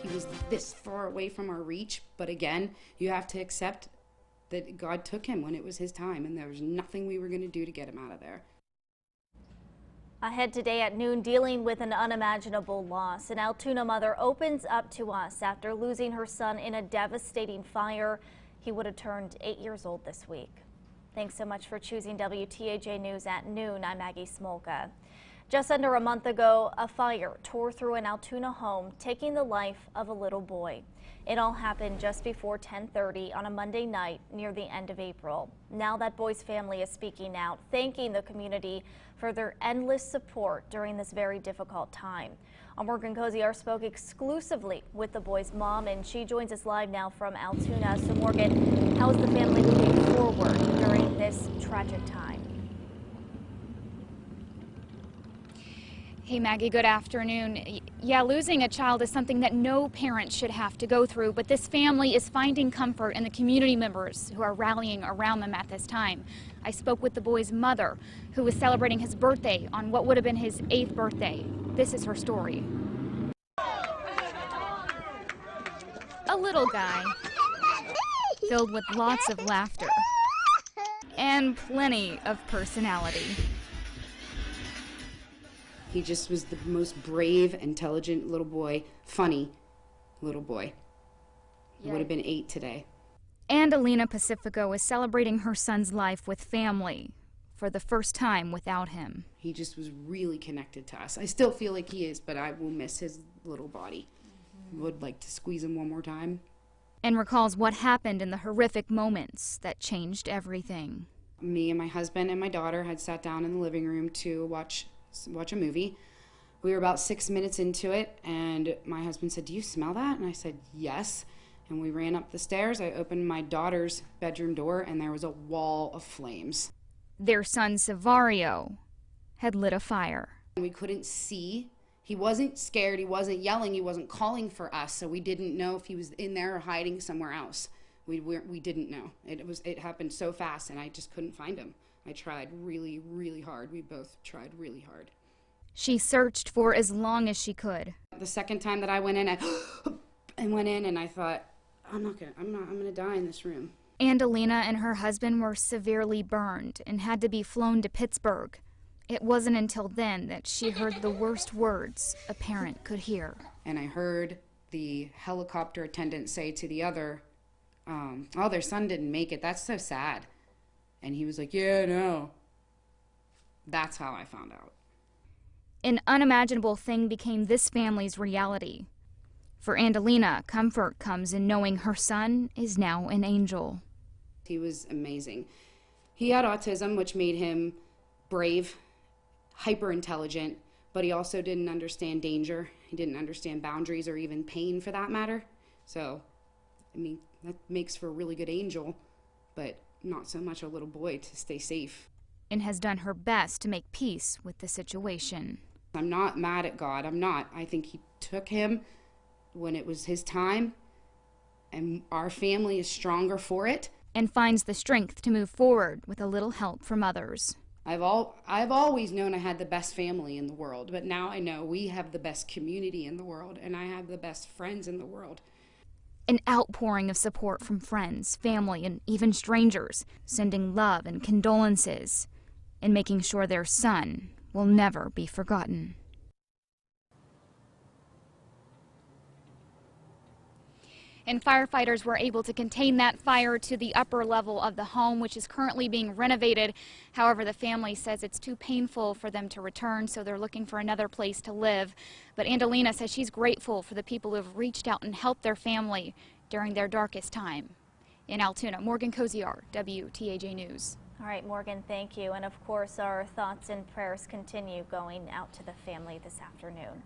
he was this far away from our reach. But again, you have to accept that God took him when it was his time, and there was nothing we were going to do to get him out of there. Ahead today at noon, dealing with an unimaginable loss. An Altoona mother opens up to us after losing her son in a devastating fire. He would have turned 8 years old this week. Thanks so much for choosing WTAJ News at noon. I'm Maggie Smolka. Just under a month ago, a fire tore through an Altoona home, taking the life of a little boy. It all happened just before 10:30 on a Monday night near the end of April. Now that boy's family is speaking out, thanking the community for their endless support during this very difficult time. Our Morgan Kosiar spoke exclusively with the boy's mom, and she joins us live now from Altoona. So Morgan, how is the family moving forward during this tragic time? Hey Maggie, good afternoon. Yeah, losing a child is something that no parent should have to go through, but this family is finding comfort in the community members who are rallying around them at this time. I spoke with the boy's mother, who was celebrating his birthday on what would have been his 8th birthday. This is her story. A little guy, filled with lots of laughter and plenty of personality. He just was the most brave, intelligent little boy, funny little boy. He would have been 8 today. And Alina Pacifico is celebrating her son's life with family for the first time without him. He just was really connected to us. I still feel like he is, but I will miss his little body. Would like to squeeze him one more time. And recalls what happened in the horrific moments that changed everything. Me and my husband and my daughter had sat down in the living room to watch a movie. We were about 6 minutes into it, and my husband said, "Do you smell that?" And I said, "Yes." And we ran up the stairs. I opened my daughter's bedroom door, and there was a wall of flames. Their son, Savario, had lit a fire. We couldn't see. He wasn't scared. He wasn't yelling. He wasn't calling for us, so we didn't know if he was in there or hiding somewhere else. We didn't know. It happened so fast, and I just couldn't find him. I tried really, really hard. We both tried really hard. She searched for as long as she could. The second time that I went in, I went in and I thought, I'm gonna die in this room. And Alina and her husband were severely burned and had to be flown to Pittsburgh. It wasn't until then that she heard the worst words a parent could hear. And I heard the helicopter attendant say to the other, "Oh, their son didn't make it. That's so sad." And he was like, "Yeah, no." That's how I found out. An unimaginable thing became this family's reality. For Andalina, comfort comes in knowing her son is now an angel. He was amazing. He had autism, which made him brave, hyper intelligent, but he also didn't understand danger. He didn't understand boundaries or even pain for that matter. So, I mean, that makes for a really good angel, but not so much a little boy to stay safe. And has done her best to make peace with the situation. I'm not mad at God. I'm not. I think he took him when it was his time, and our family is stronger for it. And finds the strength to move forward with a little help from others. I've always known I had the best family in the world, but now I know we have the best community in the world, and I have the best friends in the world. An outpouring of support from friends, family, and even strangers, sending love and condolences, and making sure their son will never be forgotten. And firefighters were able to contain that fire to the upper level of the home, which is currently being renovated. However, the family says it's too painful for them to return, so they're looking for another place to live. But Andalina says she's grateful for the people who have reached out and helped their family during their darkest time. In Altoona, Morgan Kosiar, WTAJ News. All right, Morgan, thank you. And of course, our thoughts and prayers continue going out to the family this afternoon.